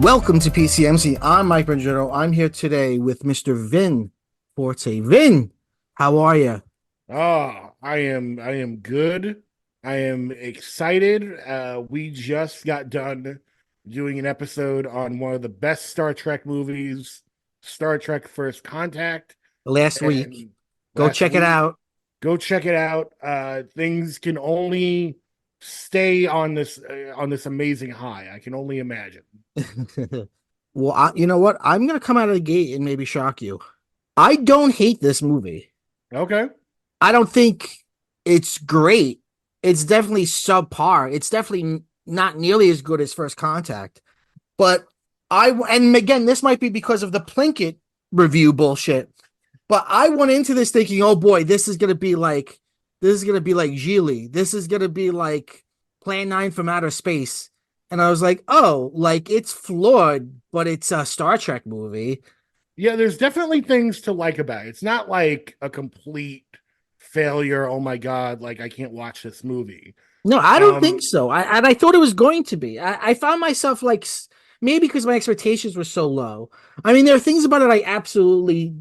Welcome to PCMC. I'm Mike Benjero. I'm here today with Mr. Vin Forte. Vin, how are you? I am good. I am excited. We just got done doing an episode on one of the best Star Trek movies, Star Trek First Contact, Last week. and Go last check it week. out. Go check it out. Things can only stay on this amazing high. I can only imagine. Well, you know what? I'm going to come out of the gate and maybe shock you. I don't hate this movie. Okay. I don't think it's great. It's definitely subpar. It's definitely not nearly as good as First Contact. But and again, this might be because of the Plinkett review bullshit. But I went into this thinking, oh boy, this is gonna be like Geely. This is gonna be like Plan 9 from Outer Space. And I was like, oh, like it's flawed, but it's a Star Trek movie. Yeah, there's definitely things to like about it. It's not like a complete failure. Oh my God, like I can't watch this movie. No, I don't think Um, so. I thought it was going to be. I found myself like maybe because my expectations were so low. I mean, there are things about it I absolutely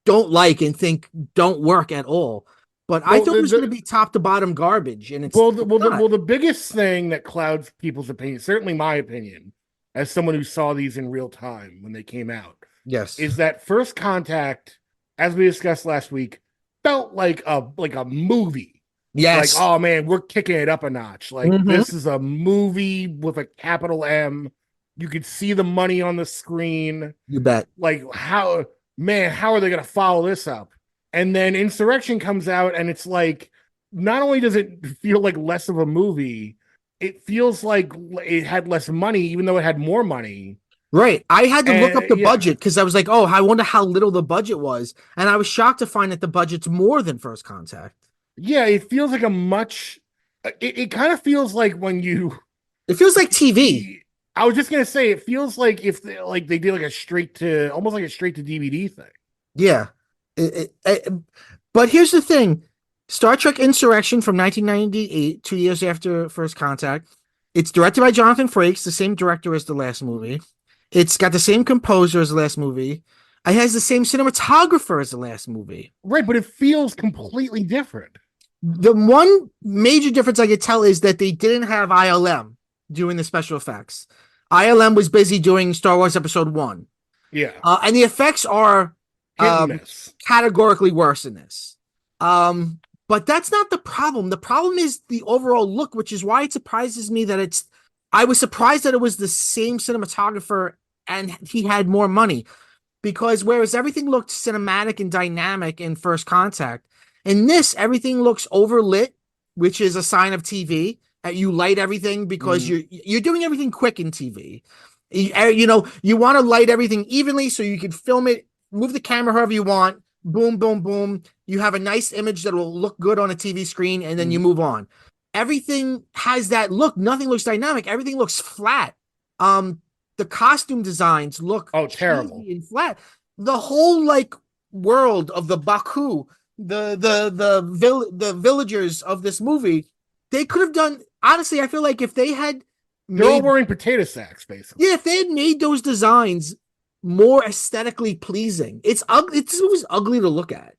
don't like and think don't work at all. But I well, thought it was going to the be top to bottom garbage, and well, the, it's well, the, not. well, the biggest thing that clouds people's opinion, certainly my opinion, as someone who saw these in real time when they came out, Yes. is that First Contact, as we discussed last week, felt like a movie. Like, Yes. oh man, we're kicking it up a notch. Like Mm-hmm. this is a movie with a capital M. You could see the money on the screen. You bet. Like how are they gonna follow this up? And then Insurrection comes out and it's like not only does it feel like less of a movie, it feels like it had less money, even though it had more money. Right. I had to look up And the yeah, budget because I was like, oh, I wonder how little the budget was. And I was shocked to find that the budget's more than First Contact. yeah, it feels like a much it kind of feels like when you It feels like TV. I was just gonna say it feels like if they did like a straight to almost like a straight to DVD thing. Yeah. But here's the thing. Star Trek Insurrection from 1998, 2 years after First Contact. It's directed by Jonathan Frakes, the same director as the last movie. It's got the same composer as the last movie. It has the same cinematographer as the last movie. Right, but it feels completely different. The one major difference I could tell is that they didn't have ILM doing the special effects. ILM was busy doing Star Wars Episode 1. Yeah. And the effects are Hit and miss. categorically worse in this. But that's not the problem. The problem is the overall look, which is why it surprises me that it's. I was surprised that it was the same cinematographer and he had more money because whereas everything looked cinematic and dynamic in First Contact, in this everything looks overlit, which is a sign of TV. You light everything because you're doing everything quick in TV. You want to light everything evenly so you can film it, move the camera however you want. Boom, boom, boom. You have a nice image that will look good on a TV screen, and then you move on. Everything has that look. Nothing looks dynamic. Everything looks flat. The costume designs look Oh, terrible. cheesy and flat. The whole like world of the Baku, the villagers of this movie, they could have done. Honestly, I feel like if they had They're all made, wearing potato sacks, basically. yeah, if they had made those designs more aesthetically pleasing. It's ugly. This movie's ugly to look at.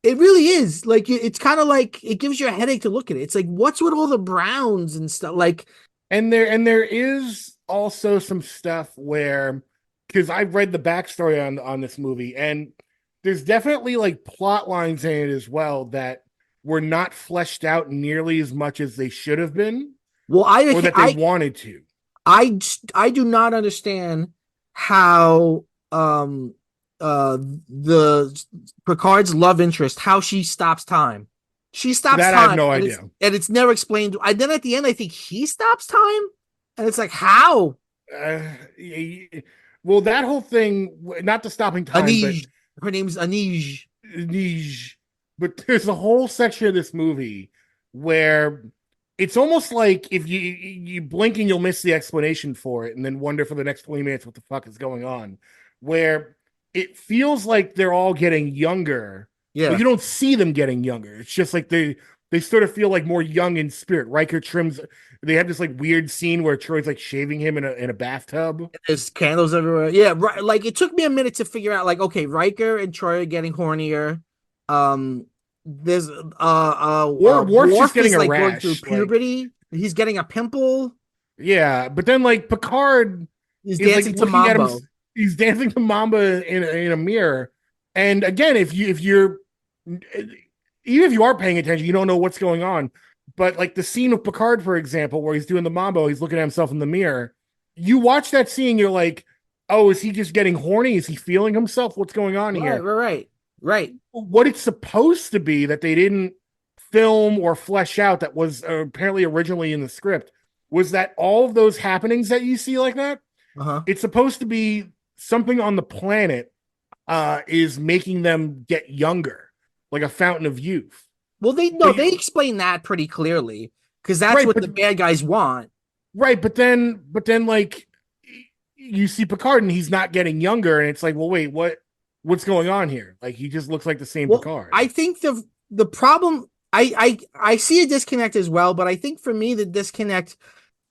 It really is. Like it's kind of like it gives you a headache to look at it. It's like what's with all the browns and stuff. Like And there is also some stuff where because I've read the backstory on this movie, and there's definitely like plot lines in it as well that were not fleshed out nearly as much as they should have been, well, or that they wanted to. I do not understand how the Picard's love interest how she stops time. She stops That I have time no and idea. it's never explained. And then at the end, I think he stops time, and it's like how Uh, well, that whole thing, not the stopping time, but Anij. Her name's Anij. niche. But there's a whole section of this movie where it's almost like if you blink and you'll miss the explanation for it, and then wonder for the next 20 minutes what the fuck is going on. Where it feels like they're all getting younger, but Yeah. you don't see them getting younger. It's just like they sort of feel like more young in spirit. Riker trims. They have this like weird scene where Troy's like shaving him in a bathtub. There's candles everywhere. Yeah, right. Like it took me a minute to figure out. Like, okay, Riker and Troy are getting hornier. There's Worf's just Worf getting is a like going through rash. Like, puberty. He's getting a pimple. yeah, but then like Picard He's is like dancing to looking at him. mambo. He's dancing to Mamba in a mirror. And again, if you're even if you are paying attention, you don't know what's going on. But like the scene of Picard, for example, where he's doing the mambo, he's looking at himself in the mirror. You watch that scene, you're like, oh, is he just getting horny? Is he feeling himself? What's going on Right, here? right, right, right. What it's supposed to be that they didn't film or flesh out that was apparently originally in the script was that all of those happenings that you see like that, Uh-huh. it's supposed to be something on the planet is making them get younger, like a fountain of youth. Well, they explain that pretty clearly because that's Right, what the bad guys want. right, but then like you see Picard and he's not getting younger, and it's like, well, wait, what's going on here? Like he just looks like the same Well, Picard. I think the problem I see a disconnect as well, but I think for me the disconnect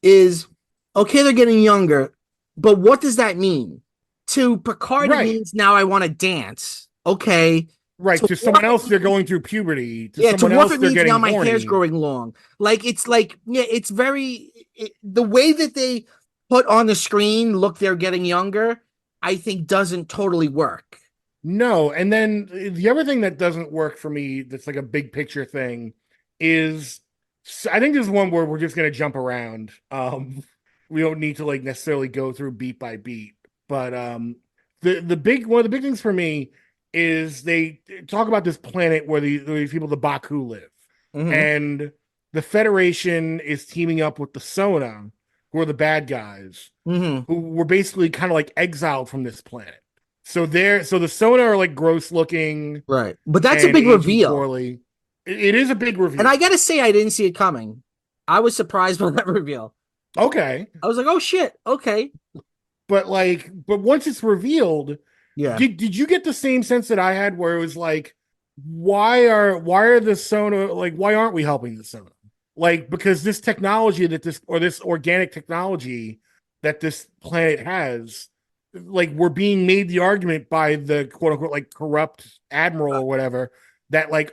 is okay, they're getting younger, but what does that mean? To Picard, it Right, means now I want to dance. Okay. right. To To Worf, someone else, they're going through puberty. To yeah, to someone Worf, else, it they're means now getting my hair's horny. growing long. Like it's like, yeah, it's the way that they put on the screen, look, they're getting younger, I think doesn't totally work. No, and then the other thing that doesn't work for me, that's like a big picture thing, is I think there's one where we're just gonna jump around. We don't need to like necessarily go through beat by beat, but the big one of the big things for me is they talk about this planet where these people, the Baku, live, Mm-hmm. and the Federation is teaming up with the Sona, who are the bad guys, Mm-hmm. who were basically kind of like exiled from this planet. So the Sona are like gross looking Right. But that's a and big aging reveal. poorly. It is a big And reveal. I gotta say, I didn't see it coming. I was surprised by that reveal. Okay. I was like, oh shit, okay. But once it's revealed, Yeah. did you get the same sense that I had where it was like, why are the Sona, like, why aren't we helping the Sona? Like, because this technology this organic technology that this planet has, like, we're being made the argument by the quote unquote like corrupt admiral or whatever, that like,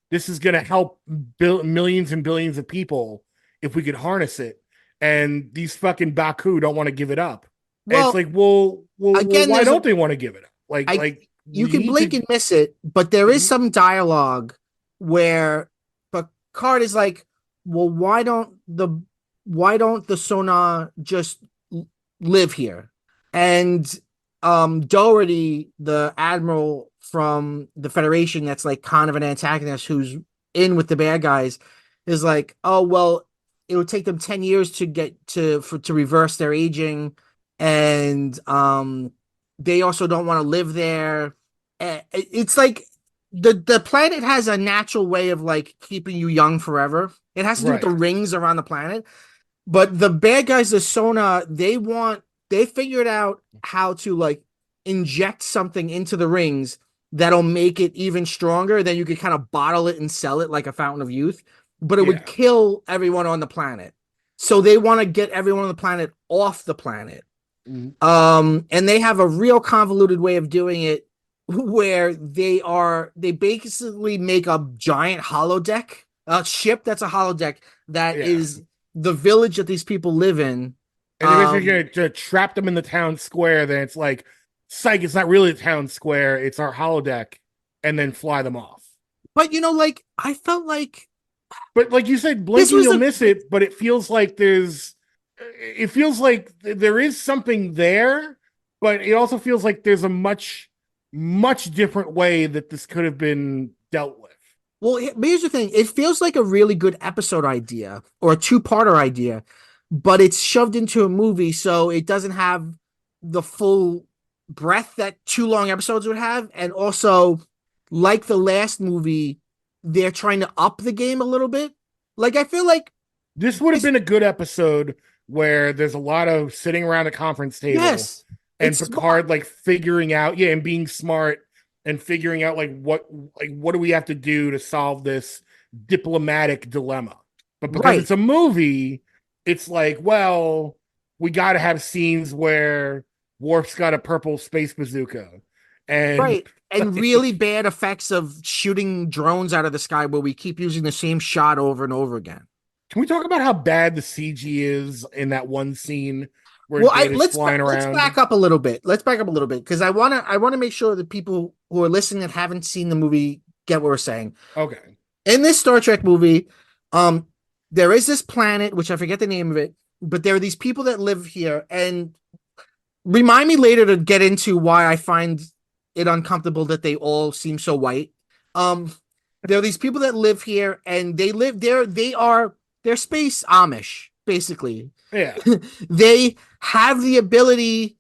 this is gonna help millions and billions of people if we could harness it. And these fucking Baku don't want to give it up. And it's Well, like, well, again, why don't they want to give it up? I Like you you can need blink to. and miss it, but there is Mhm. some dialogue where Picard is like, well, why don't the Sona just live here? And Doherty, the admiral from the Federation that's like kind of an antagonist who's in with the bad guys, is like, oh well, it would take them 10 years to get to reverse their aging, and they also don't want to live there. It's like the planet has a natural way of like keeping you young forever. It has to do with the Right. rings around the planet. But the bad guys, the Sona, they figured out how to like inject something into the rings that'll make it even stronger. Then you could kind of bottle it and sell it like a fountain of youth, but it would Yeah. kill everyone on the planet. So they want to get everyone on the planet off the planet. Mhm. And they have a real convoluted way of doing it where they basically make a giant holodeck, a ship that's a holodeck that Yeah. is the village that these people live in. And they're basically gonna trap them in the town square. Then it's like, psych, it's not really the town square, it's our holodeck, and then fly them off. But like I felt like But like you said, this blinking was you'll a miss it, but it feels like there is something there, but it also feels like there's a much different way that this could have been dealt with. well, but here's the thing. It feels like a really good episode idea or a two-parter idea, but it's shoved into a movie, so it doesn't have the full breadth that two long episodes would have. And also, like the last movie, they're trying to up the game a little bit. Like I feel like This would have been a good episode where there's a lot of sitting around a conference table yes, and it's Picard smart. like figuring out, yeah, and being smart and figuring out like what do we have to do to solve this diplomatic dilemma. But because Right, it's a movie, it's like, well, we got to have scenes where Worf's got a purple space bazooka, and right. And really bad effects of shooting drones out of the sky where we keep using the same shot over and over again. can we talk about how bad the CG is in that one scene where Well, Data's flying let's around? back up a little bit. Let's back up a little bit because I wanna make sure that people who are listening that haven't seen the movie get what we're saying. Okay. In this Star Trek movie, um, there is this planet which I forget the name of it, but there are these people that live here, and remind me later to get into why I find it uncomfortable that they all seem so white. Um, there are these people that live here, and they live there. They're space Amish, basically. Yeah. They have the ability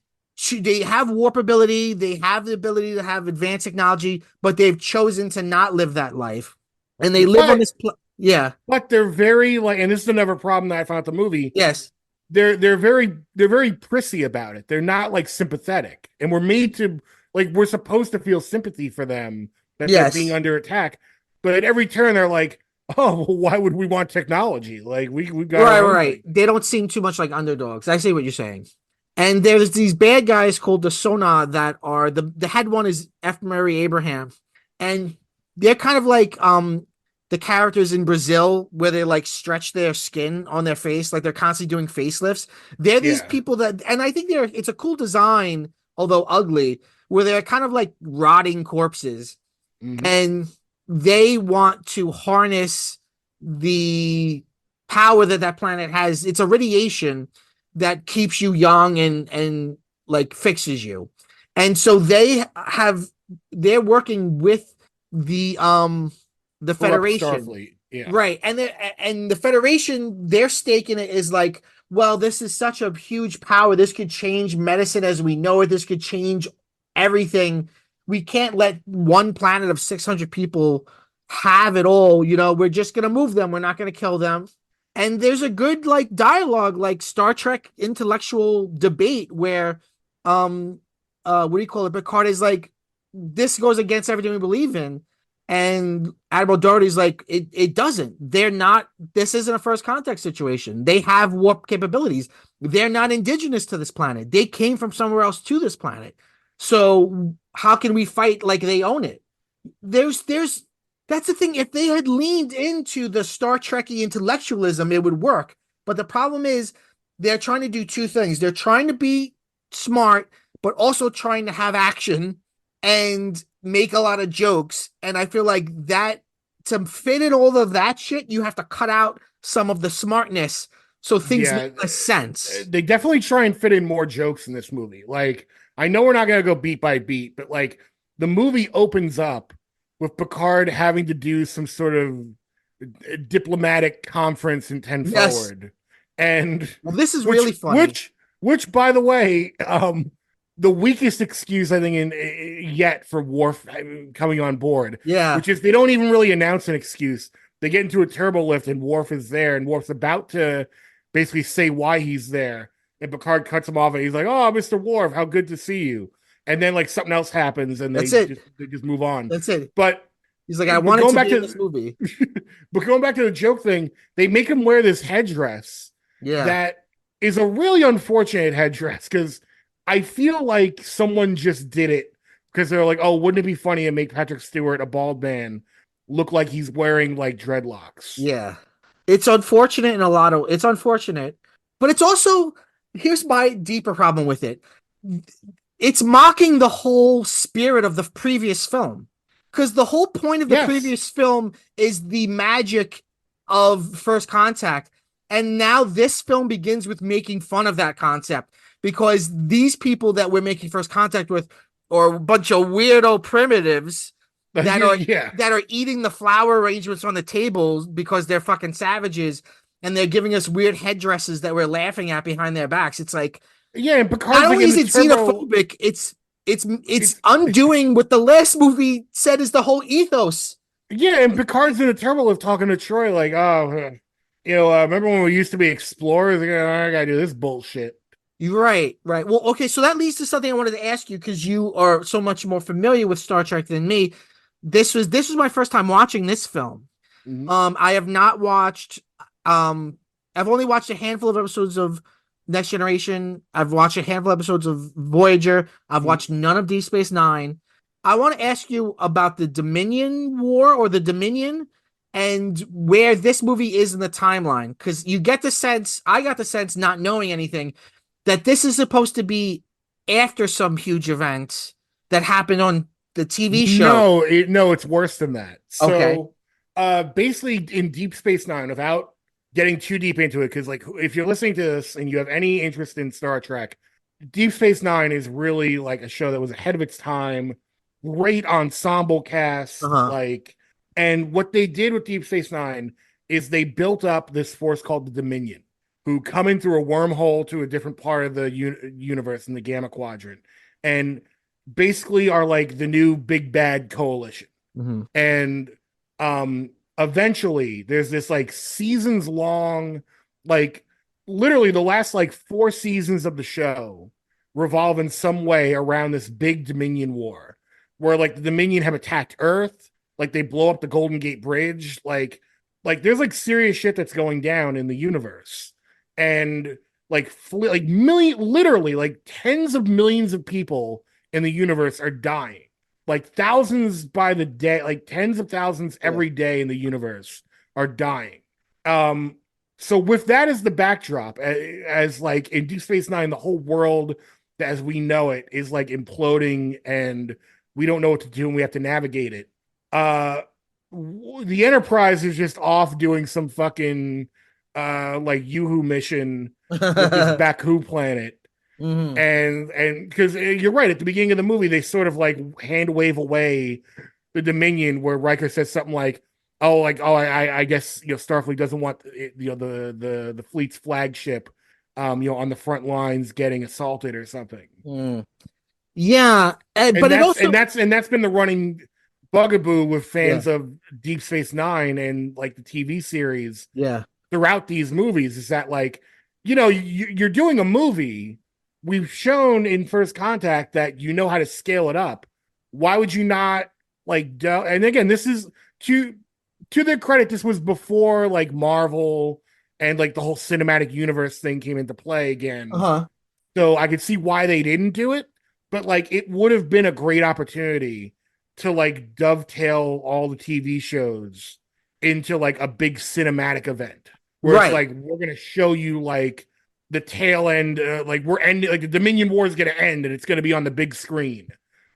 they have warp ability, they have the ability to have advanced technology, but they've chosen to not live that life. And they live on But this yeah. but they're very like, and this is another problem that I found with the movie. Yes. They're very prissy about it. They're not like sympathetic, and we're made to like we're supposed to feel sympathy for them that they're being Yes. under attack. But at every turn, they're like, "Oh, well, why would we want technology? Like we've got Right, our own right. thing." They don't seem too much like underdogs. I see what you're saying. And there's these bad guys called the Sona that are the head one is F. Murray Abraham. And they're kind of like the characters in Brazil where they like stretch their skin on their face, like they're constantly doing facelifts. They're these Yeah. people that, and I think it's a cool design, although ugly, where they're kind of like rotting corpses, Mhm. and they want to harness the power that that planet has. It's a radiation that keeps you young and like fixes you, and so they're working with the Corrupt Federation. Starfleet. Yeah. Right. And the Federation, their stake in it is like, well, this is such a huge power. This could change medicine as we know it. This could change everything. We can't let one planet of 600 people have it all. We're just going to move them. We're not going to kill them. And there's a good like dialogue, like Star Trek intellectual debate where what do you call it? Picard is like, this goes against everything we believe in. And Admiral Doherty's like, it doesn't. They're not, this isn't a first contact situation. They have warp capabilities. They're not indigenous to this planet. They came from somewhere else to this planet. So how can we fight like they own it? That's the thing. If they had leaned into the Star Trekkie intellectualism, it would work. But the problem is they're trying to do two things. They're trying to be smart, but also trying to have action and make a lot of jokes. And I feel like that to fit in all of that shit, you have to cut out some of the smartness so things Yeah. make less sense. They definitely try and fit in more jokes in this movie. Like, I know we're not going to go beat by beat, but like the movie opens up with Picard having to do some sort of diplomatic conference in 10 Yes. forward. And Well, this is which really funny. which by the way, the weakest excuse I think yet for Worf coming on board, Yeah. which is they don't even really announce an excuse. They get into a turbo lift and Worf is there, and Worf's about to basically say why he's there, and Picard cuts him off, and he's like, "Oh, Mr. Worf, how good to see you." And then like something else happens, and That's it. they just move on. That's it. But He's like, I but wanted going to back be in to this movie. but going back to the joke thing, they make him wear this headdress Yeah. that is a really unfortunate headdress because I feel like someone just did it because they're like, oh, wouldn't it be funny to make Patrick Stewart, a bald man, look like he's wearing like dreadlocks? Yeah. It's unfortunate it's unfortunate, but it's also, here's my deeper problem with it. It's mocking the whole spirit of the previous film. Because the whole point of the Yes. previous film is the magic of first contact. And now this film begins with making fun of that concept because these people that we're making first contact with are a bunch of weirdo primitives that are Yeah. that are eating the flower arrangements on the tables because they're fucking savages, and they're giving us weird headdresses that we're laughing at behind their backs. It's like, Yeah, and not Picard's like only in is the it turbo. xenophobic, it's undoing what the last movie said is the whole ethos. Yeah, and Picard's in a turbo lift talking to Troy, like, oh, remember when we used to be explorers? Like, oh, I gotta do this bullshit. You're right, right. Well, okay, so that leads to something I wanted to ask you because you are so much more familiar with Star Trek than me. This was my first time watching this film. Mhm. I have not watched. I've only watched a handful of episodes of Next Generation. I've watched a handful of episodes of Voyager. I've Mhm. watched none of Deep Space Nine. I want to ask you about the Dominion War or the Dominion and where this movie is in the timeline. Because you get the sense, I got the sense, not knowing anything, that this is supposed to be after some huge event that happened on the TV show. No, it's worse than that. Okay. So, basically, in Deep Space Nine, without getting too deep into it, because like if you're listening to this and you have any interest in Star Trek, Deep Space Nine is really like a show that was ahead of its time. Great ensemble cast, Uh-huh. like, and what they did with Deep Space Nine is they built up this force called the Dominion, who come in through a wormhole to a different part of the universe in the Gamma Quadrant, and basically are like the new big bad coalition. Hmm. And eventually there's this like seasons long, like literally the last like 4 seasons of the show revolve in some way around this big Dominion war where like the Dominion have attacked Earth, like they blow up the Golden Gate Bridge, like there's like serious shit that's going down in the universe. And like million literally like tens of millions of people in the universe are dying, like thousands by the day, like tens of thousands Yeah. every day in the universe are dying. Um, so with that as the backdrop, as like in Deep Space Nine, the whole world as we know it is like imploding, and we don't know what to do, and we have to navigate it. Uh, the Enterprise is just off doing some fucking like Yoo-hoo mission with this Baku planet, Hmm. and because you're right, at the beginning of the movie they sort of like hand wave away the Dominion, where Riker says something like, "Oh, I guess Starfleet doesn't want the fleet's flagship, on the front lines getting assaulted or something." Mm. Yeah, And but it that's also, and that's and that's been the running bugaboo with yeah, fans of Deep Space Nine and like the TV series yeah, throughout these movies, is that like, you're doing a movie. We've shown in First Contact that you know how to scale it up. Why would you not like and again, this is to their credit, this was before like Marvel and like the whole cinematic universe thing came into play again. uh-huh, So I could see why they didn't do it, but like it would have been a great opportunity to like dovetail all the TV shows into like a big cinematic event where it's right, like we're gonna show you like the tail end, like we're ending, like the Dominion War is gonna end and it's gonna be on the big screen.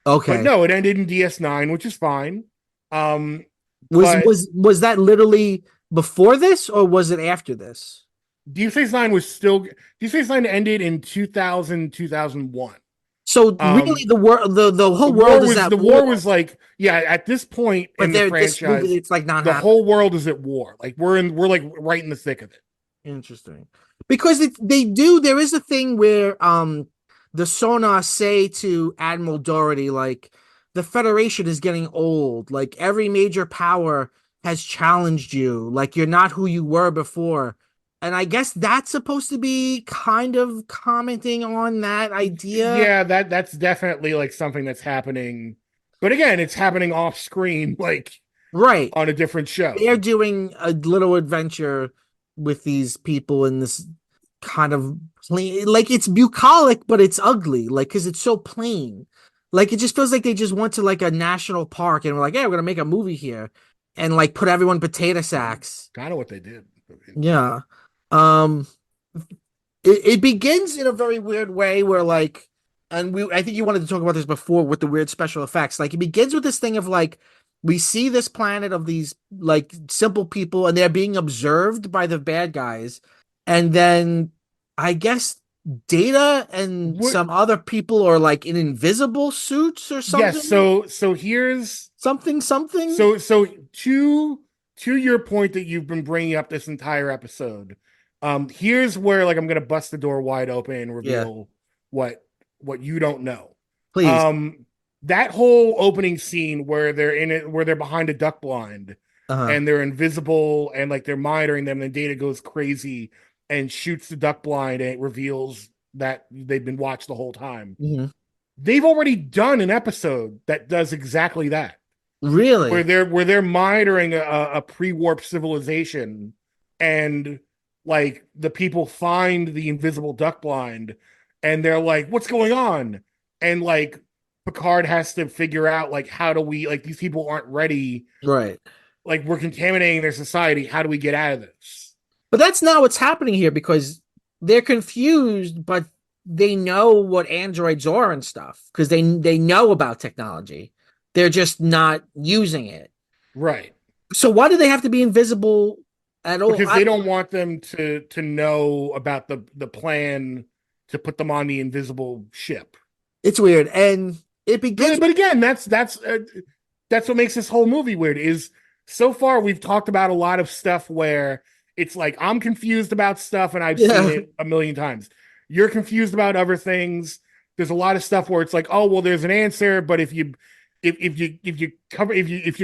But okay. no, it ended in DS9, which is fine. Um, Was but was was that literally before this or was it after this? Deep Space Nine was still Deep Space Nine ended in 2000 2001. So really, Um, the world, the whole world is at the war war, was like, yeah, at this point but in the there, this movie, franchise, it's like not the happening. whole world is at war. Like we're like right in the thick of it. Interesting, because they do. There is a thing where the Sonar say to Admiral Doherty like the Federation is getting old. Like every major power has challenged you. Like you're not who you were before. And I guess that's supposed to be kind of commenting on that idea. Yeah, that's definitely like something that's happening. But again, it's happening off screen, like Right. on a different They're show. doing a little adventure with these people in this kind of plain, like it's bucolic, but it's ugly, like because it's so plain. Like it just feels like they just went to like a national park and were like, "Yeah, we're gonna make a movie here," and like put everyone in potato sacks. Kind of what they did. Yeah. Um, it begins in a very weird way where like, and I think you wanted to talk about this before with the weird special effects. Like it begins with this thing of like we see this planet of these like simple people and they're being observed by the bad guys, and then I guess Data and What? some other people are like in invisible suits or Yes. something, So here's something. so to your point that you've been bringing up this entire episode. Here's where like I'm gonna bust the door wide open and Yeah, reveal what you don't know. please. Um, that whole opening scene where they're in it, where they're behind a duck blind Uh-huh. and they're invisible and like they're monitoring them, and Data goes crazy and shoots the duck blind, and it reveals that they've been watched the whole time. Hmm. They've already done an episode that does exactly that. Really? where they're monitoring a pre-warp civilization, and like the people find the invisible duck blind, and they're like, "What's going on?" And like Picard has to figure out like how do we like these people aren't ready, Right. like we're contaminating their society. How do we get out of this? But that's not what's happening here because they're confused, but they know what androids are and stuff because they know about technology. They're just not using it. Right. So why do they have to be invisible at all? Because they don't want them to know about the plan to put them on the invisible ship. It's weird, and it begins. But again, that's what makes this whole movie weird. Is so far we've talked about a lot of stuff where it's like I'm confused about stuff and I've seen Yeah, it a million times. You're confused about other things. There's a lot of stuff where it's like, oh well, there's an answer, but if you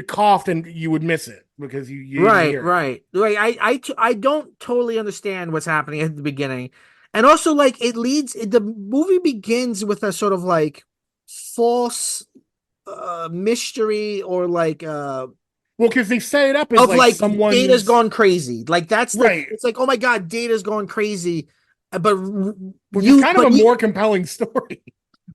coughed and you would miss it because you didn't right, hear it. right, right. I don't totally understand what's happening at the beginning, and also like the movie begins with a sort of like false mystery or like Well, because they set it up as of like like Data's someone's gone crazy. Like that's the right, it's like, oh my god, Data's gone crazy. But which is you kind of but a you more compelling story.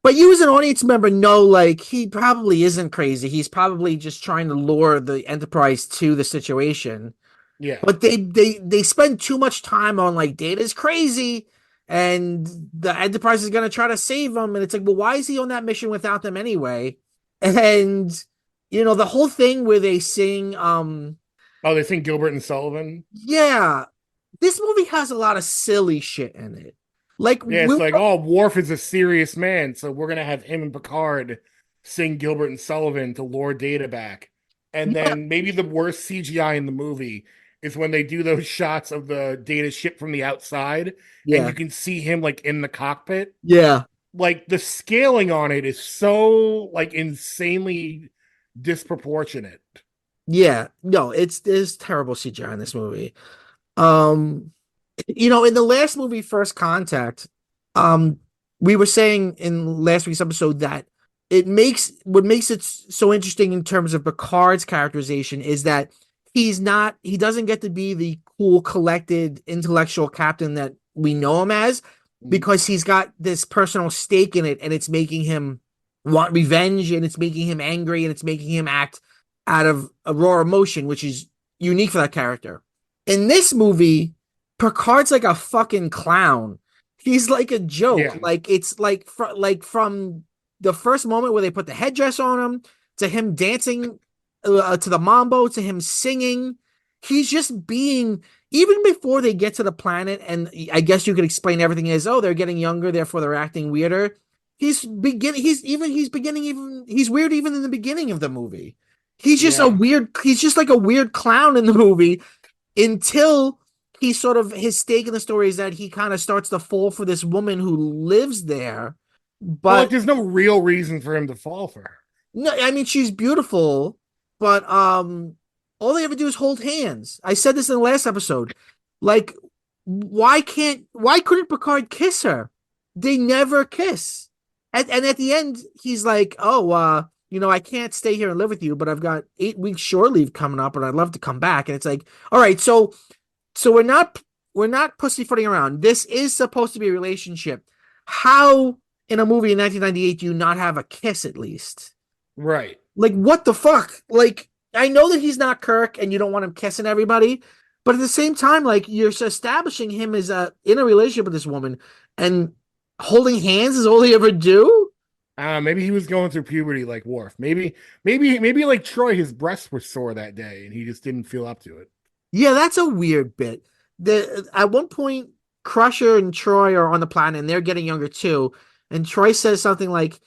but you as an audience member know like he probably isn't crazy. He's probably just trying to lure the Enterprise to the situation. Yeah. But they spend too much time on like Data's crazy and the Enterprise is gonna try to save him. And it's like, well, why is he on that mission without them anyway? And the whole thing where they sing Oh, they think Gilbert and Sullivan. yeah, this movie has a lot of silly shit in it. Like Yeah, it's like, oh, Worf is a serious man, so we're gonna have him and Picard sing Gilbert and Sullivan to lure Data back. And yeah, then maybe the worst CGI in the movie is when they do those shots of the Data ship from the outside, and yeah, you can see him like in the cockpit. yeah, Like the scaling on it is so like insanely disproportionate. yeah. No, there's terrible CGI in this movie. Um, in the last movie, First Contact, um, we were saying in last week's episode that what makes it so interesting in terms of Picard's characterization is that he doesn't get to be the cool, collected, intellectual captain that we know him as because he's got this personal stake in it and it's making him want revenge and it's making him angry and it's making him act out of a raw emotion, which is unique for that character. In this movie, Picard's like a fucking clown. He's like a joke. Yeah. Like it's like from the first moment where they put the headdress on him to him dancing to the mambo to him singing. He's just being even before they get to the planet, and I guess you could explain everything as they're getting younger, therefore they're acting weirder. He's weird even in the beginning of the movie. Yeah. He's just like a weird clown in the movie until he sort of his stake in the story is that he kind of starts to fall for this woman who lives there. Well, like But there's no real reason for him to fall for her. no, I mean she's beautiful, but all they ever do is hold hands. I said this in the last episode. Like, why couldn't Picard kiss her? They never kiss. And at the end, he's like, oh, I can't stay here and live with you, but I've got 8 weeks shore leave coming up, and I'd love to come back. And it's like, all right, so we're not pussyfooting around. This is supposed to be a relationship. How in a movie in 1998 do you not have a kiss at least? Right. Like what the fuck? Like I know that he's not Kirk and you don't want him kissing everybody, but at the same time like you're establishing him as in a relationship with this woman and holding hands is all he ever do? Maybe he was going through puberty like Worf. Maybe like Troy, his breasts were sore that day and he just didn't feel up to it. Yeah, that's a weird bit. At one point, Crusher and Troy are on the planet and they're getting younger too. And Troy says something like,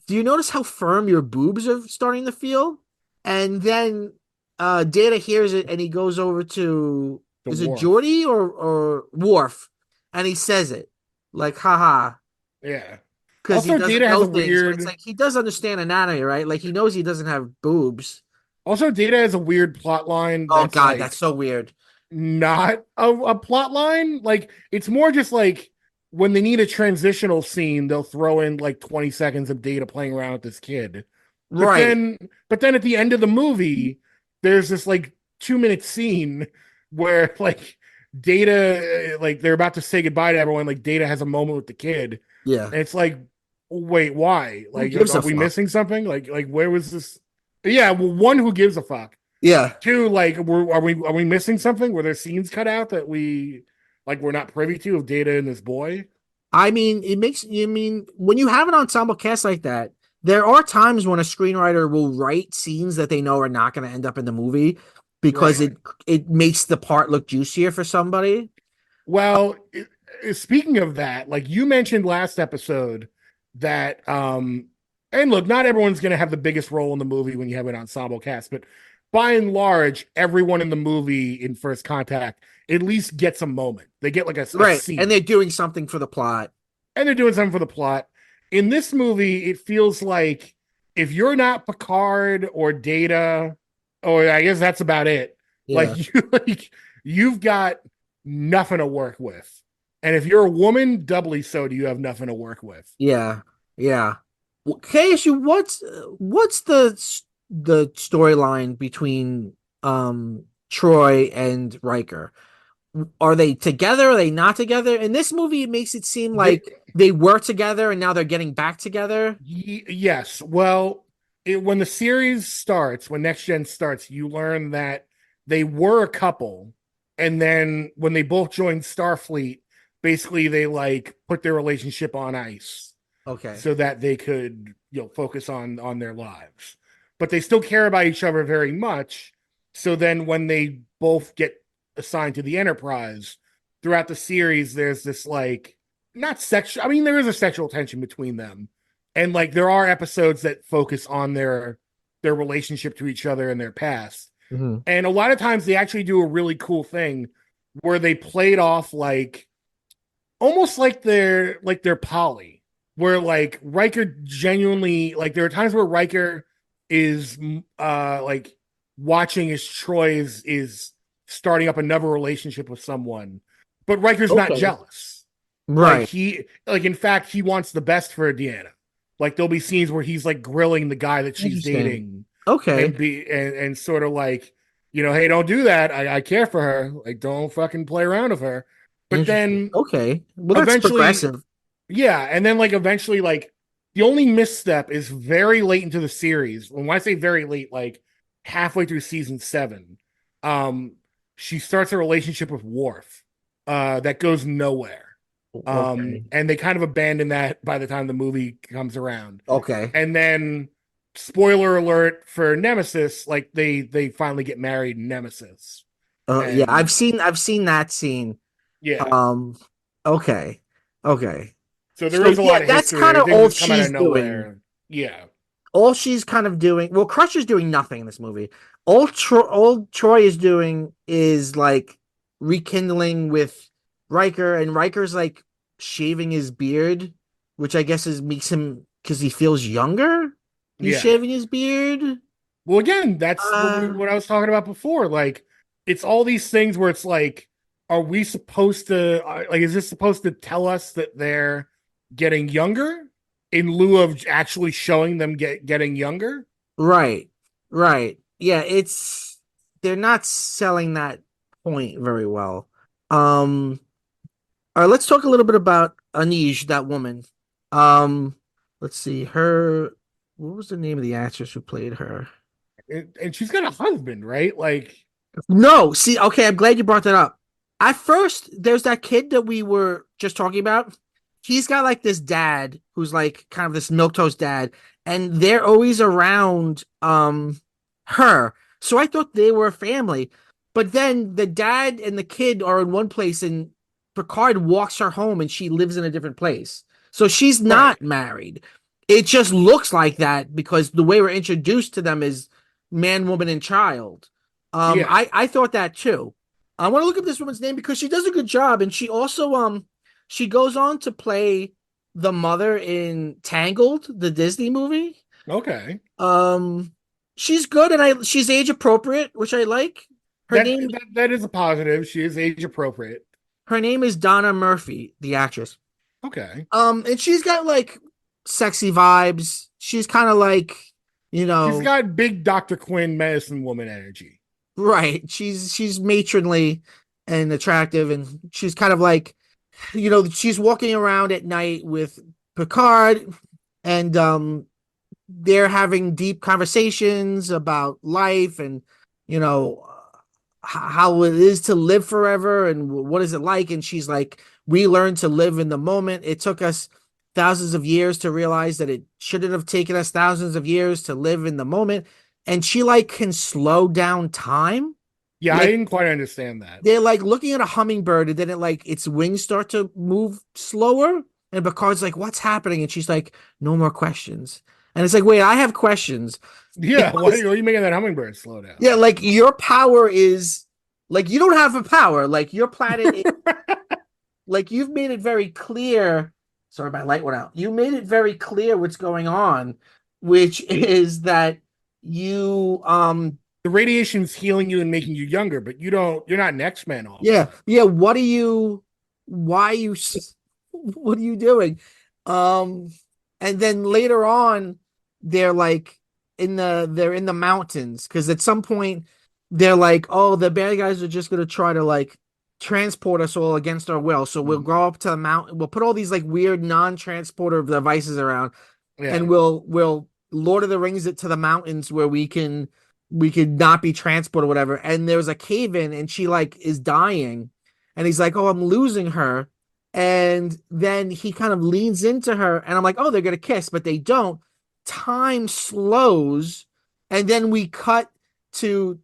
do you notice how firm your boobs are starting to feel? And then Data hears it and he goes over to The is it Worf. Geordi or Worf? And he says it like haha. Yeah. Because he Also, doesn't Data has know a things, but weird. it's like he does understand anatomy, right? Like he knows he doesn't have boobs. Also, Data has a weird plot line Oh that's God, like that's so weird. not a plot line. Like it's more just like when they need a transitional scene, they'll throw in like 20 seconds of Data playing around with this kid. But Right. then, but then at the end of the movie, there's this like 2 minute scene where like Data, like they're about to say goodbye to everyone. Like Data has a moment with the kid, Yeah. and it's like, wait, why? Who Like, gives are a we fuck? missing something? Like where was this? Yeah, well, one, who gives a fuck? Yeah. Two, like, are we missing something? Were there scenes cut out that we're not privy to of Data and this boy? I mean, it makes you mean when you have an ensemble cast like that, there are times when a screenwriter will write scenes that they know are not going to end up in the movie because Right. it makes the part look juicier for somebody. Well, speaking of that, like you mentioned last episode, that and look, not everyone's going to have the biggest role in the movie when you have an ensemble cast, but by and large, everyone in the movie in First Contact at least gets a moment. They get like a Right. And scene, they're doing something for the plot. and they're doing something for the plot. In this movie, it feels like if you're not Picard or Data, or I guess that's about it. Yeah. Like you've got nothing to work with. And if you're a woman, doubly so do you have nothing to work with. Yeah. Yeah. KSU, what's the storyline between Troy and Riker? Are they together? Are they not together? In this movie, it makes it seem They, like they were together and now they're getting back together. yes. Well, when the series starts, when Next Gen starts, you learn that they were a couple. And then when they both joined Starfleet, basically they like put their relationship on ice Okay. so that they could, focus on their lives. But they still care about each other very much. So then when they both get assigned to the Enterprise, throughout the series, there's this like not sexual. I mean, there is a sexual tension between them, and like there are episodes that focus on their relationship to each other and their past. Mhm. And a lot of times they actually do a really cool thing where they play it off like almost like they're poly, where like Riker genuinely, like there are times where Riker is like watching as Troy is starting up another relationship with someone, but Riker's not Okay. jealous. Like Right. in fact he wants the best for Deanna. Like there'll be scenes where he's like grilling the guy that she's Interesting. dating, Okay. and sort of like, hey, don't do that. I care for her. Like, don't fucking play around with her. But Interesting. then Okay. Well, that's eventually, progressive. yeah, and then like eventually, like the only misstep is very late into the series. When I say very late, like halfway through season 7, um, she starts a relationship with Worf, that goes nowhere. Okay. And they kind of abandon that by the time the movie comes around. Okay. And then, spoiler alert for Nemesis, like they finally get married in Nemesis, Yeah, and I've seen that scene. yeah. Um, okay. Okay. So there So is a yeah, lot of that's history kind there. It of didn't all just come out of she's doing. nowhere. Yeah. All she's kind of doing. Well, Crusher's doing nothing in this movie. All Troy is doing is like rekindling with Riker, and Riker's like shaving his beard, which I guess is makes him because he feels younger. He's Yeah. shaving his beard. Well, again, that's Uh, what I was talking about before. Like, it's all these things where it's like, are we supposed to, like, is this supposed to tell us that they're getting younger in lieu of actually showing them getting younger? right, right. Yeah, it's they're not selling that point very well. Um, all right, let's talk a little bit about Anij, that woman. Um, let's see, her. What was the name of the actress who played her? And she's got a husband, right? Like, No, see, okay, I'm glad you brought that up. At first, there's that kid that we were just talking about. He's got like this dad who's like kind of this milquetoast dad, and they're always around her. So I thought they were a family. But then the dad and the kid are in one place, and Picard walks her home and she lives in a different place. So she's right. not married. It just looks like that because the way we're introduced to them is man, woman, and child. Yeah. I thought that too. I want to look up this woman's name because she does a good job, and she also she goes on to play the mother in Tangled, the Disney movie. Okay. Um, she's good, and I she's age appropriate, which I like. Her That, name that that is a positive. She is age appropriate. her name is Donna Murphy, the actress. Okay. And she's got like sexy vibes. She's kind of like You She's know, got big Dr. Quinn medicine woman energy. right. She's matronly and attractive, and she's kind of like, she's walking around at night with Picard, and they're having deep conversations about life and you know how it is to live forever and what is it like. And she's like, we learned to live in the moment. It took us thousands of years to realize that it shouldn't have taken us thousands of years to live in the moment. And she like can slow down time. Yeah, I Like didn't quite understand that. they're like looking at a hummingbird, and then it like its wings start to move slower. And Picard's like, what's happening? And she's like, no more questions. And it's like, wait, I have questions. Yeah, why are you making that hummingbird slow down? Yeah, like your power is like you don't have a power. Like your planet is, like you've made it very clear. Sorry, my light went out. You made it very clear what's going on, which is that you The radiation's healing you and making you younger, but you're not an X-Men all of a yeah, sudden. yeah, why are you what are you doing? Um and then later on they're like they're in the mountains because at some point they're like, oh, the bad guys are just gonna try to like transport us all against our will. So we'll go up to the mountain, we'll put all these like weird non-transporter devices around, Yeah. and we'll Lord of the Rings it to the mountains where we could not be transported or whatever. And there's a cave in, and she like is dying, and he's like, "Oh, I'm losing her." And then he kind of leans into her, and I'm like, "Oh, they're gonna kiss," but they don't. Time slows, and then we cut to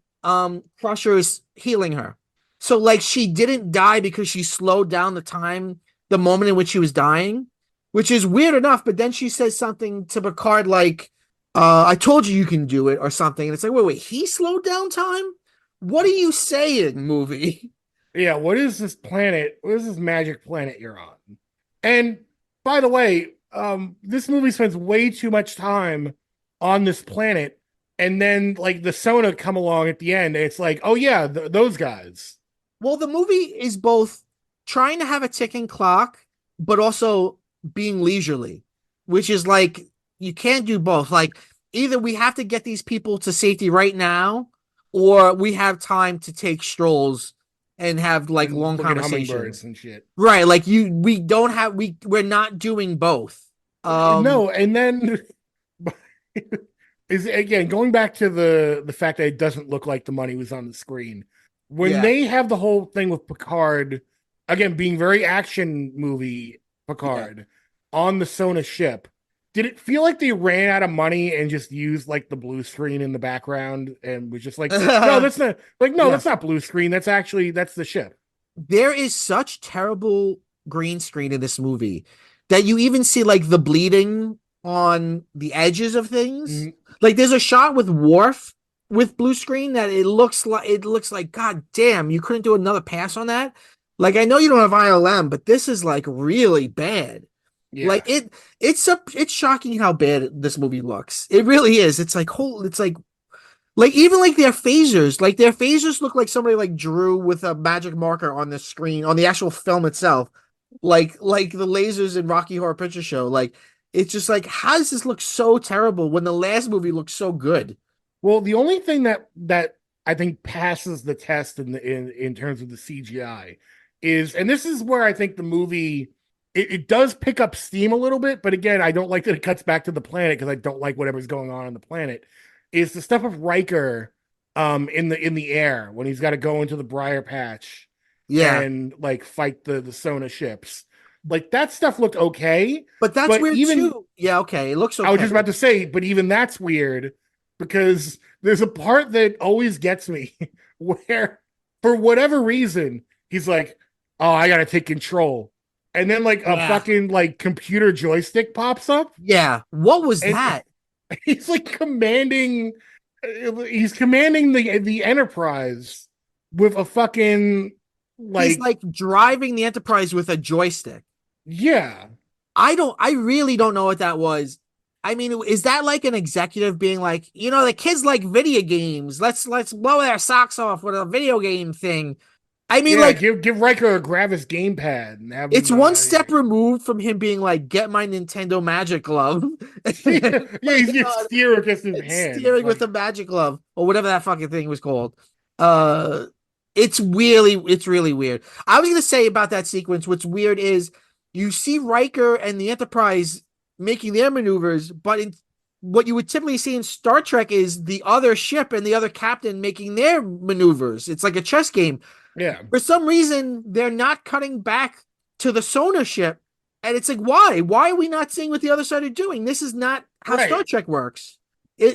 Crusher's healing her. So like she didn't die because she slowed down the time, the moment in which she was dying, which is weird enough. But then she says something to Picard like, I told you can do it or something. And it's like, wait, he slowed down time? What are you saying, movie? Yeah, what is this planet? What is this magic planet you're on? And by the way, this movie spends way too much time on this planet, and then like the Sona come along at the end, and it's like, oh yeah, those guys. Well, the movie is both trying to have a ticking clock, but also being leisurely, which is like, you can't do both. Like, either we have to get these people to safety right now, or we have time to take strolls and have like And long look at conversations. hummingbirds and shit. Right. Like we don't have, we're not doing both. No, and then is again going back to the fact that it doesn't look like the money was on the screen. When Yeah. they have the whole thing with Picard, again being very action movie Yeah. Picard on the Sona ship, did it feel like they ran out of money and just used like the blue screen in the background and was just like, no, that's not like no, Yeah. that's not blue screen. That's the ship. There is such terrible green screen in this movie that you even see like the bleeding on the edges of things. Mhm. Like there's a shot with Worf with blue screen that it looks like, god damn, you couldn't do another pass on that. Like I know you don't have ILM, but this is like really bad. Yeah. Like it's shocking how bad this movie looks. It really is. It's like it's like even like their phasers look like somebody like drew with a magic marker on the screen on the actual film itself. Like the lasers in Rocky Horror Picture Show. Like it's just like, how does this look so terrible when the last movie looked so good? Well, the only thing that I think passes the test in terms of the CGI is, and this is where I think the movie it does pick up steam a little bit, but again, I don't like that it cuts back to the planet because I don't like whatever's going on the planet. Is the stuff of Riker in the air when he's got to go into the Briar Patch Yeah, and like fight the Sona ships. Like that stuff looked okay, but that's but weird even too. Yeah, okay, it looks I was just okay. about to say, but even that's weird because there's a part that always gets me where, for whatever reason, he's like, "Oh, I gotta take control," and then like a Yeah, fucking like computer joystick pops up, yeah. What was and that? he's like commanding, he's commanding the Enterprise with a fucking He's like, like driving the Enterprise with a joystick. yeah, I really don't know what that was. I mean, is that like an executive being like, the kids like video games. Let's blow their socks off with a video game thing. I mean, Yeah, like, give Riker a Gravis gamepad and have it's him. one step removed from him being like, "Get my Nintendo Magic Glove," and Yeah, then putting it he's on steering against his and hands. steering with Like, the Magic Glove or whatever that fucking thing was called. Uh, it's really weird. I was gonna say about that sequence. What's weird is you see Riker and the Enterprise making their maneuvers, but what you would typically see in Star Trek is the other ship and the other captain making their maneuvers. It's like a chess game. yeah, For some reason, they're not cutting back to the Sonar ship. And it's like, why? Why are we not seeing what the other side are doing? This is not how Star right, Trek works. right.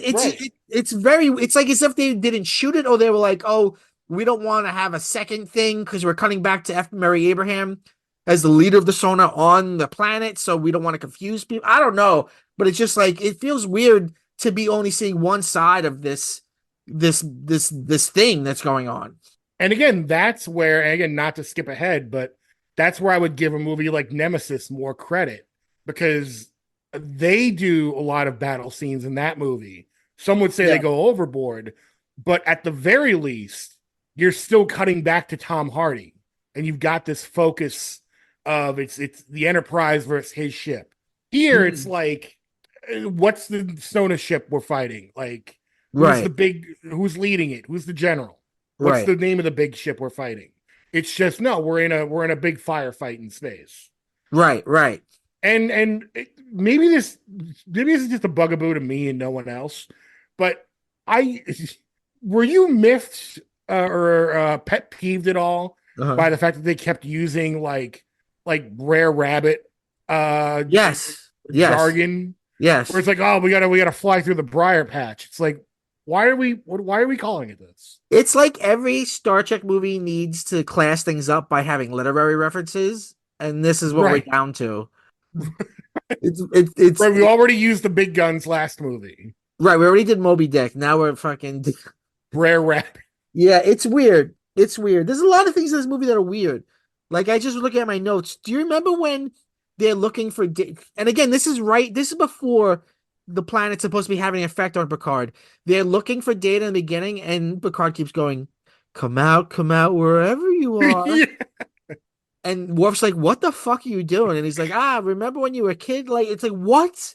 It's like as if they didn't shoot it or they were like, oh, we don't want to have a second thing because we're cutting back to F. Mary Abraham as the leader of the Sonar on the planet. So we don't want to confuse people. I don't know. But it's just like, it feels weird to be only seeing one side of this thing that's going on. And again, that's where, and again, not to skip ahead, but that's where I would give a movie like Nemesis more credit because they do a lot of battle scenes in that movie. Some would say they Yeah. go overboard, but at the very least, you're still cutting back to Tom Hardy, and you've got this focus of it's the Enterprise versus his ship. Here, it's Mhm. like, what's the Sona ship we're fighting? Like, Right. who's leading it? Who's the general? What's Right. the name of the big ship we're fighting? It's just no, we're in a big firefight in space. Right. Right. Maybe this is just a bugaboo to me and no one else, but I were you miffed or pet peeved at all Uh-huh. by the fact that they kept using like rare rabbit Yes. Yes. jargon where Yes. it's like, oh, we gotta fly through the briar patch. It's like, why are we calling it this? It's like every Star Trek movie needs to class things up by having literary references, and this is what we're Right. down to. It's Right, we already used the big guns last movie. right. We already did Moby Dick. Now we're fucking Rare rabbit. yeah. It's weird. It's weird. There's a lot of things in this movie that are weird. Like I just was looking at my notes. Do you remember when they're looking for? And again, this is right. This is before the planet's supposed to be having an effect on Picard. They're looking for data in the beginning, and Picard keeps going, come out, wherever you are." Yeah. And Worf's like, "What the fuck are you doing?" And he's like, remember when you were a kid?" Like, it's like, what?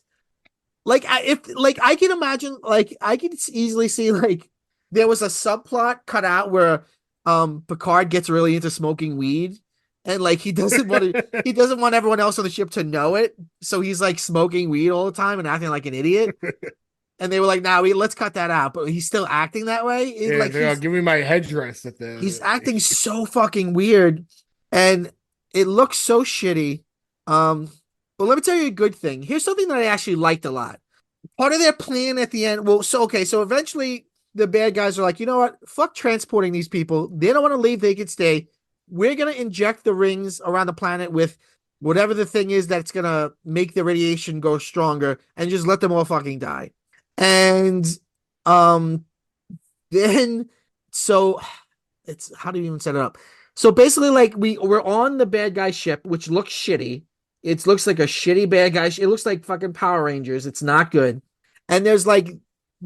Like, if like I can imagine, like I could easily see like there was a subplot cut out where Picard gets really into smoking weed, and like he doesn't want everyone else on the ship to know it, so he's like smoking weed all the time and acting like an idiot. And they were like, "Nah, let's cut that out," but he's still acting that way. Yeah, Like they give me my headdress at he's the. acting so fucking weird, and it looks so shitty. Um, but let me tell you a good thing. Here's something that I actually liked a lot. Part of their plan at the end. Well, so eventually the bad guys are like, you know what? Fuck transporting these people. They don't want to leave. They can stay. We're gonna inject the rings around the planet with whatever the thing is that's gonna make the radiation go stronger, and just let them all fucking die. And um, then so it's how do you even set it up? So basically, like we're on the bad guy ship, which looks shitty. It looks like a shitty bad guy. It looks like fucking Power Rangers. It's not good. And there's like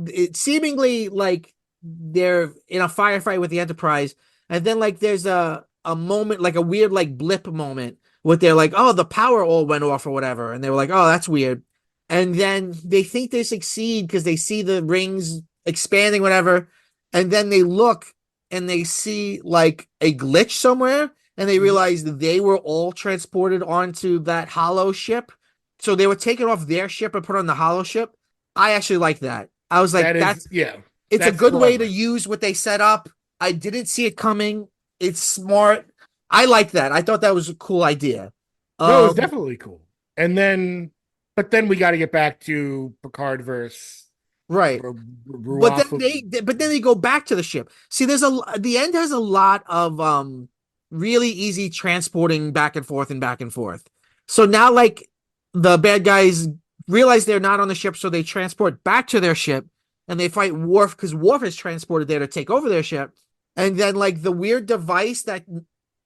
it seemingly like they're in a firefight with the Enterprise, and then like there's a moment like a weird like blip moment where they're like, oh, the power all went off or whatever, and they were like, oh, that's weird. And then they think they succeed because they see the rings expanding, whatever, and then they look and they see like a glitch somewhere and they Mhm. realize they were all transported onto that hollow ship. So they were taken off their ship and put on the hollow ship. I actually like that. I was like, That is, yeah, it's a that's good way to clever. use what they set up. I didn't see it coming. It's smart. I like that. I thought that was a cool idea. No, it's Um, definitely cool. And then, but then we got to get back to Picard versus right. But then Ruafu. they go back to the ship. See, the end has a lot of really easy transporting back and forth and back and forth. So now like the bad guys realize they're not on the ship, so they transport back to their ship and they fight Worf because Worf is transported there to take over their ship. And then like the weird device that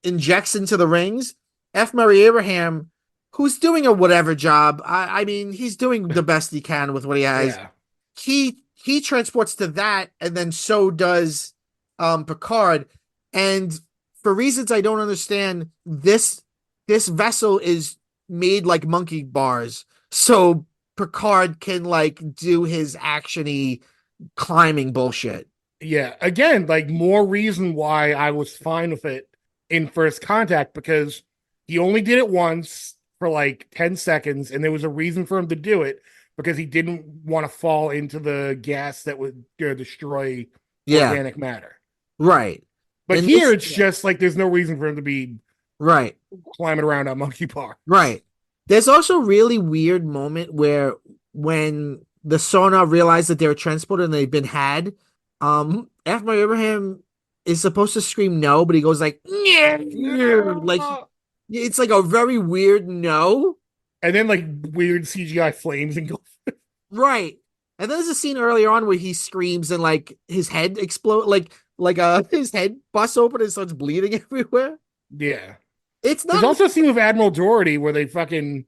injects into the rings, F. Murray Abraham, who's doing a whatever job. I mean, he's doing the best he can with what he has. Yeah, He transports to that, and then so does Picard. And for reasons I don't understand, this vessel is made like monkey bars, so Picard can like do his actiony climbing bullshit. Yeah, again, like more reason why I was fine with it in First Contact, because he only did it once for like 10 seconds, and there was a reason for him to do it because he didn't want to fall into the gas that would destroy Yeah, organic matter. right. But And here this, it's just like there's no reason for him to be right, climbing around on monkey bars. right. There's also a really weird moment where when the Sona realized that they were transported and they've been had, after Abraham is supposed to scream no, but he goes like, "Yeah," like it's like a very weird no. And then like weird CGI flames and go. Right. And then there's a scene earlier on where he screams and like his head explode like his head busts open and starts bleeding everywhere. Yeah. It's There's not also a scene with Admiral Doherty where they fucking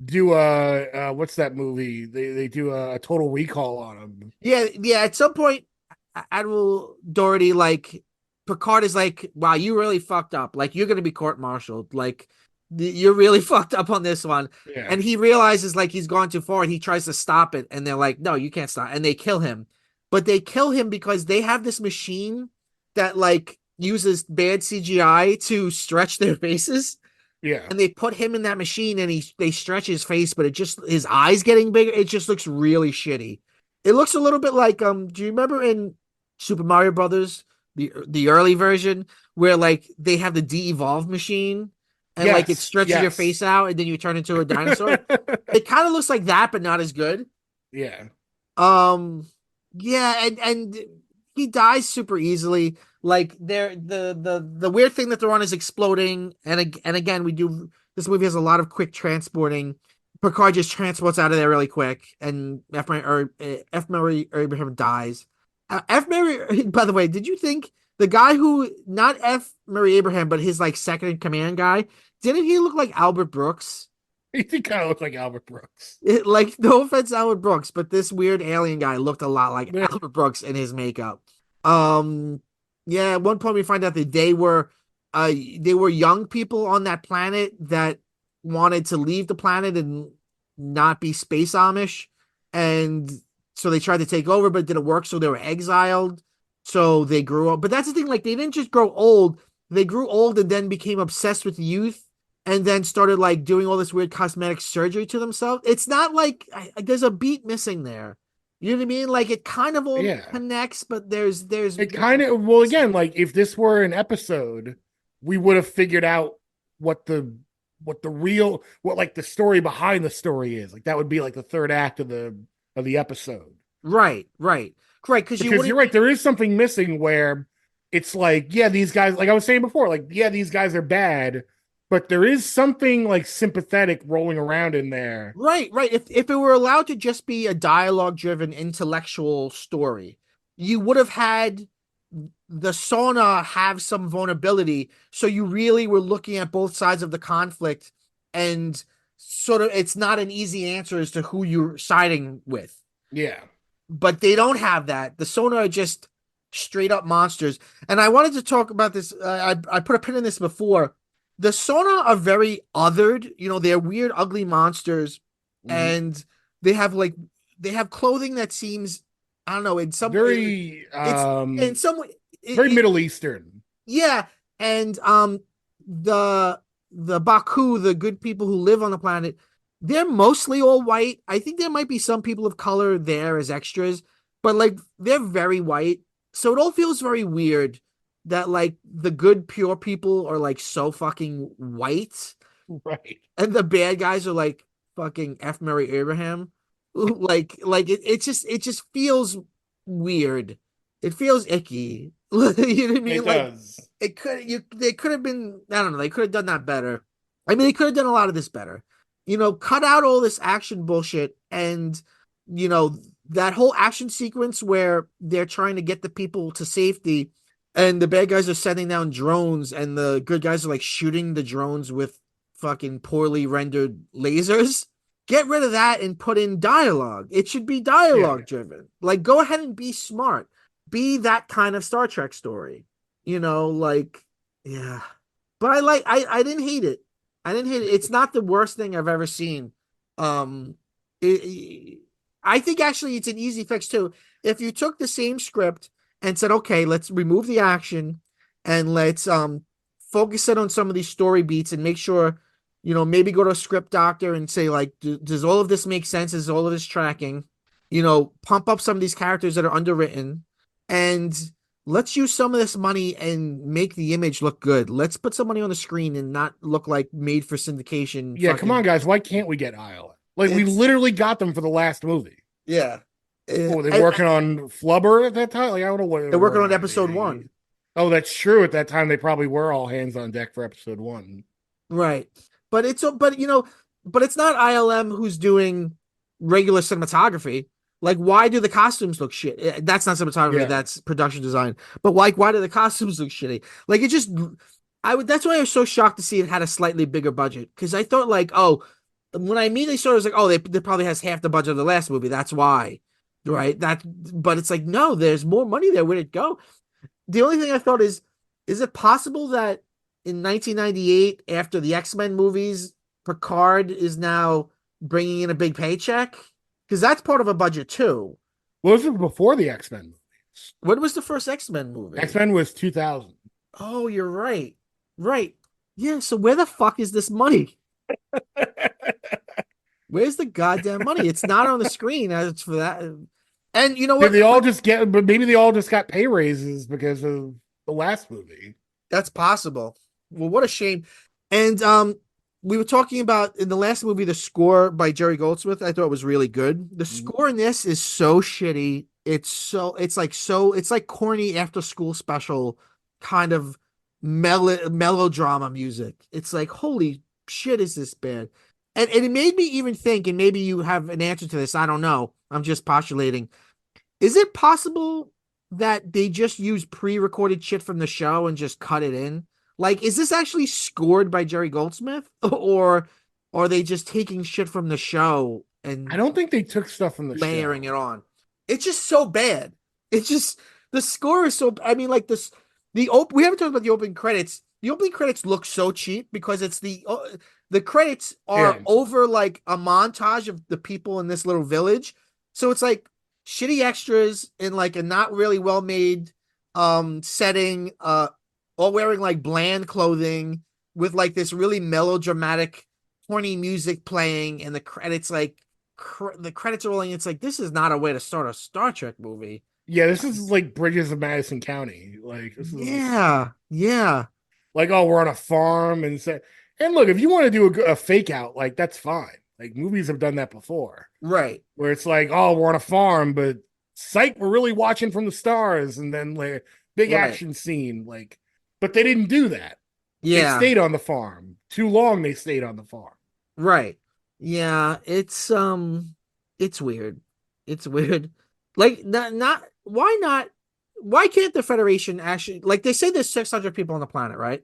do a what's that movie? They do a Total Recall on him. yeah, at some point Admiral Doherty like Picard is like, wow, you really fucked up. Like you're gonna be court-martialed. Like you're really fucked up on this one. Yeah, And he realizes like he's gone too far and he tries to stop it. And they're like, no, you can't stop. And they kill him. But they kill him because they have this machine that like uses bad CGI to stretch their faces. yeah. And they put him in that machine and they stretch his face, but it just his eyes getting bigger. It just looks really shitty. It looks a little bit like do you remember in Super Mario Brothers, the early version, where like they have the de-evolved machine and like it Yes, stretches your yes. face out and then you turn into a dinosaur? It kind of looks like that, but not as good. Yeah, Um, yeah, and he dies super easily. Like the weird thing that they're on is exploding, and again we do this movie has a lot of quick transporting. Picard just transports out of there really quick, and F. Murray Abraham dies. F. Murray, by the way, did you think the guy who not F. Murray Abraham, but his like second in command guy, didn't he look like Albert Brooks? he kind of looks like Albert Brooks. Like, no offense to Albert Brooks, but this weird alien guy looked a lot like Yeah, Albert Brooks in his makeup. Um, yeah, at one point we find out that they were young people on that planet that wanted to leave the planet and not be space Amish. And so they tried to take over, but it didn't work, so they were exiled. So they grew up. But that's the thing, like they didn't just grow old, they grew old and then became obsessed with youth and then started like doing all this weird cosmetic surgery to themselves. It's not like there's a beat missing there. You know what I mean? Like it kind of all yeah. connects, but there's It kind of well again, like if this were an episode, we would have figured out what the real what like the story behind the story is. Like that would be like the third act of the episode. right, because you Because you're wouldn't. right, there is something missing where it's like, yeah, these guys, like I was saying before, like, yeah, these guys are bad, but there is something like sympathetic rolling around in there. Right. If it were allowed to just be a dialogue driven intellectual story, you would have had the Sona have some vulnerability. So you really were looking at both sides of the conflict and sort of it's not an easy answer as to who you're siding with. Yeah. But they don't have that. The Sona are just straight up monsters. And I wanted to talk about this. I put a pin in this before. The Sona are very othered. You know, they're weird, ugly monsters, Mhm. and they have like they have clothing that seems I don't know in some Very it's in some way very Middle Eastern. yeah, and the Baku, the good people who live on the planet, they're mostly all white. I think there might be some people of color there as extras, but like they're very white. So it all feels very weird that like the good pure people are like so fucking white Right. and the bad guys are like fucking F. Murray Abraham. It just feels weird. It feels icky. You know what I mean? It Like does. they could have been I don't know, they could have done that better. I mean they could have done a lot of this better. You know, cut out all this action bullshit and you know that whole action sequence where they're trying to get the people to safety and the bad guys are sending down drones and the good guys are like shooting the drones with fucking poorly rendered lasers. Get rid of that and put in dialogue. It should be Yeah. dialogue driven. Like go ahead and be smart. Be that kind of Star Trek story. You know, like Yeah. But I didn't hate it. I didn't hate it. It's not the worst thing I've ever seen. Um I think actually it's an easy fix too. If you took the same script and said, okay, let's remove the action and let's focus it on some of these story beats and make sure, maybe go to a script doctor and say, like, does all of this make sense? Is all of this tracking? Pump up some of these characters that are underwritten and let's use some of this money and make the image look good. Let's put some money on the screen and not look like made for syndication. Yeah, come on, Fucking, guys. Why can't we get ILM? Like, we it's literally got them for the last movie. yeah. What were they And working on Flubber at that time? Like, I don't know what they they're were working working on on. episode one. Oh, that's true. At that time, they probably were all hands on deck for episode one. Right. But it's not ILM who's doing regular cinematography. Like, why do the costumes look shit? That's not cinematography, Yeah. that's production design. But like, why do the costumes look shitty? Like, it just that's why I was so shocked to see it had a slightly bigger budget. Because I thought, like, oh, when I immediately saw it, I was like, oh, they probably has half the budget of the last movie. That's why. Right. But it's like, no, there's more money there. Where'd it go? The only thing I thought is it possible that in 1998, after the X-Men movies, Picard is now bringing in a big paycheck? Because that's part of a budget too. Well, this was before the X Men movies. What was the first X-Men movie? X Men was 2000. Oh, you're right. Right. Yeah, so where the fuck is this money? Where's the goddamn money? It's not on the screen as for that. And you know Did what? they all just get, but maybe they all just got pay raises because of the last movie. That's possible. Well, what a shame. And we were talking about in the last movie the score by Jerry Goldsmith. I thought was really good. The score in this is so shitty. It's like corny after school special kind of melodrama music. It's like, holy shit, is this bad? And it made me even think, and maybe you have an answer to this. I don't know. I'm just postulating. Is it possible that they just use pre-recorded shit from the show and just cut it in? Like, is this actually scored by Jerry Goldsmith, or are they just taking shit from the show I and don't think they took stuff from the layering show. it on? It's just so bad. It's just the score is so. I mean, like this, we haven't talked about the opening credits. The opening credits look so cheap because it's the credits are Yeah. over like a montage of the people in this little village, so it's like shitty extras in like a not really well made setting, all wearing like bland clothing with like this really melodramatic horny music playing and the credits like the credits rolling. It's like, this is not a way to start a Star Trek movie. Yeah, this is like Bridges of Madison County. Like, this is Yeah, like, oh, we're on a farm and say, and look, if you want to do a fake out, like, that's fine. Like, movies have done that before, right, where it's like, oh, we're on a farm, but psych, we're really watching from the stars, and then like big right, action scene, like, but they didn't do that. They yeah, stayed on the farm too long. They stayed on the farm. right, yeah. It's weird. It's weird. Like, not why not? Why can't the Federation actually, like, they say there's 600 people on the planet, right?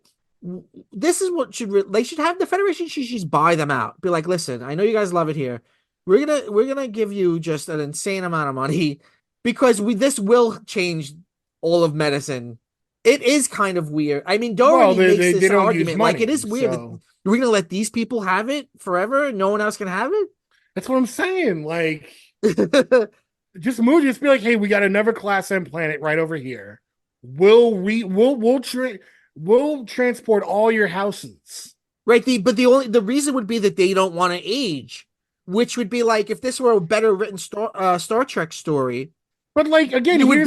This is what they should have. The Federation should just buy them out. Be like, listen, I know you guys love it here. We're gonna give you just an insane amount of money because this will change all of medicine. It is kind of weird. I mean, Well, Doherty makes they this don't use argument like it money, is weird that so we're gonna let these people have it forever. No one else can have that's what I'm saying. Like, it. just move, just be like, hey, we got another class M planet right over here. We'll transport all your houses. Right. The reason would be that they don't want to age, which would be like if this were a better written Star Trek story, But like, again, you would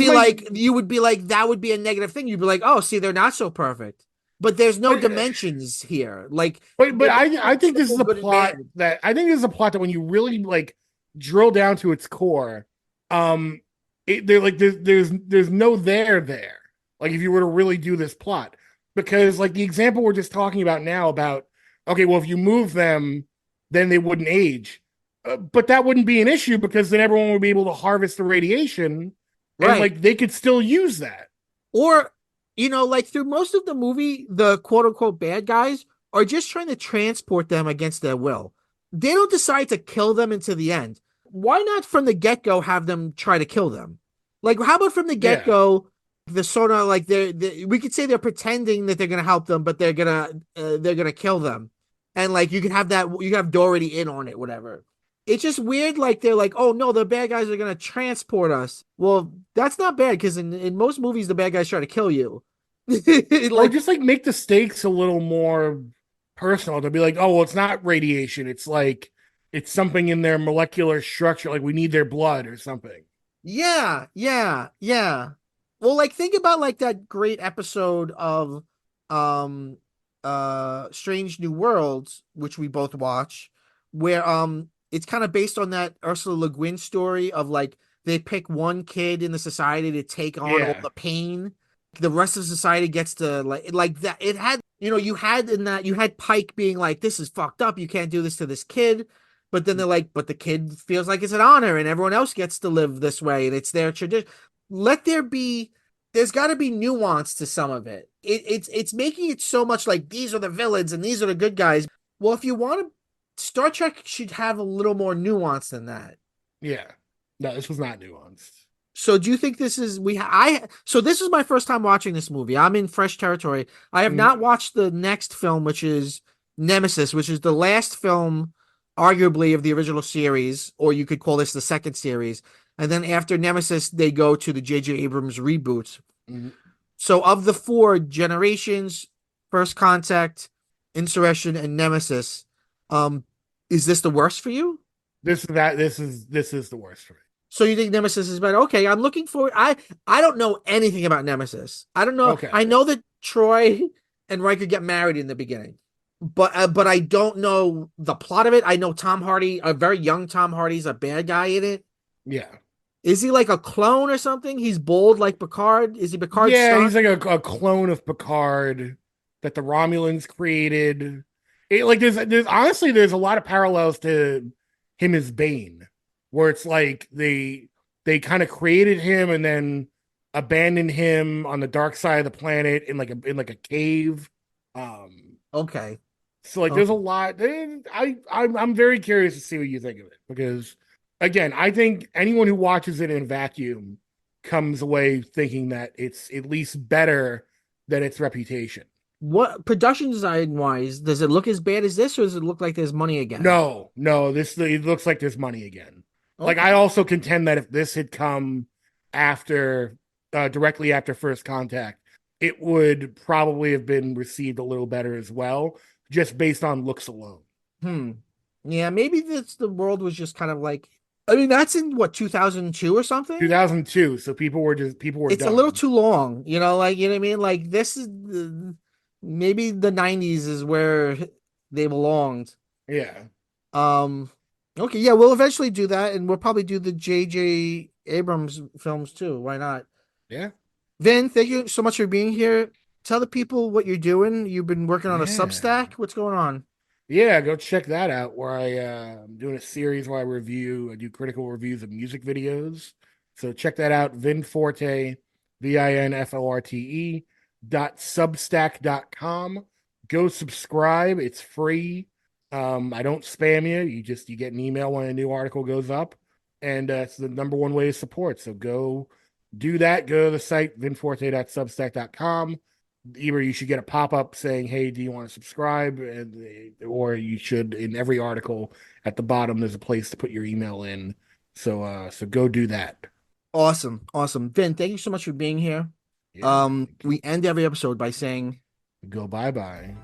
be like that would be a negative thing. You'd be like, oh, see, they're not so perfect. But there's no but, dimensions here. Like, but I think this is a good and plot bad. that I think this is a plot that when you really like drill down to its core, they're like there's no there. Like, if you were to really do this plot, because like the example we're just talking about now about, okay, well, if you move them, then they wouldn't age. But that wouldn't be an issue because then everyone would be able to harvest the radiation, and Right. like they could still use that. Or, like through most of the movie, the quote unquote bad guys are just trying to transport them against their will. They don't decide to kill them until the end. Why not from the get go have them try to kill them? Like, how about from the get Yeah. go? the sort of like we could say they're pretending that they're gonna help them, but they're gonna kill them, and like you can have that you can have Doherty in on it, whatever. It's just weird, like they're like, oh no, the bad guys are gonna transport us. Well, that's not bad because in most movies the bad guys try to kill you. Or Like just like make the stakes a little more personal to be like, oh, well, it's not radiation. It's like it's something in their molecular structure, like we need their blood or something. yeah, yeah, yeah. Well, like think about like that great episode of um Strange New Worlds, which we both watch, where it's kind of based on that Ursula Le Guin story of like they pick one kid in the society to take on all Yeah. the pain. The rest of society gets to like that. It had, you had in that you had Pike being like, this is fucked up. You can't do this to this kid. But then they're like, but the kid feels like it's an honor and everyone else gets to live this way and it's their tradition. Let there be, there's got to be nuance to some of it. It's making it so much like these are the villains and these are the good guys. Well, if you want to, Star Trek should have a little more nuance than that. Yeah. No, this was not nuanced. So do you think this is so this is my first time watching this movie. I'm in fresh territory. I have not Mhm. watched the next film, which is Nemesis, which is the last film arguably of the original series, or you could call this the second series. And then after Nemesis, they go to the J.J. Abrams reboot. Mhm. So of the four generations, First Contact, Insurrection, and Nemesis, um, is this the worst for you? This is the worst for me. So you think Nemesis is better? Okay, I'm looking for. I don't know anything about Nemesis. I don't know. Okay. I know that Troy and Riker get married in the beginning, but I don't know the plot of it. I know Tom Hardy, a very young Tom Hardy's a bad guy in it. Yeah. Is he like a clone or something? He's bold like Picard. Is he Picard's Yeah, son? he's like a clone of Picard that the Romulans created. Like there's honestly there's a lot of parallels to him as Bane, where it's like they kind of created him and then abandoned him on the dark side of the planet in like a cave. Um, Okay. so like there's a Okay. lot. I'm very curious to see what you think of it because again, I think anyone who watches it in vacuum comes away thinking that it's at least better than its reputation. What production design wise, does it look as bad as this, or does it look like there's money again? No, no, this it looks like there's money again. Like I Okay. also contend that if this had come after directly after First Contact, it would probably have been received a little better as well, just based on looks alone. Hmm. Yeah, maybe this the world was just kind of like I mean, that's in what 2002 or something? 2002, so people were It's a little done. too long, like you know what I mean? Like this is maybe the 90s is where they belonged. Yeah. Um okay, yeah, we'll eventually do that and we'll probably do the JJ Abrams films too. Why not? Yeah. Vin, thank you so much for being here. Tell the people what you're doing. You've been working on a Yeah. Substack. What's going on? Yeah, go check that out where I'm doing a series where I do critical reviews of music videos. So check that out, Vin Forte, VinForte .substack.com. Go subscribe. It's free. I don't spam you. You get an email when a new article goes up. And it's the number one way to support. So go do that. Go to the site, vinforte.substack.com. Either you should get a pop-up saying, hey, do you want to subscribe? Or you should, in every article at the bottom, there's a place to put your email in. So go do that. Awesome. Awesome. Vin, thank you so much for being here. Yeah. We end every episode by saying Go bye-bye.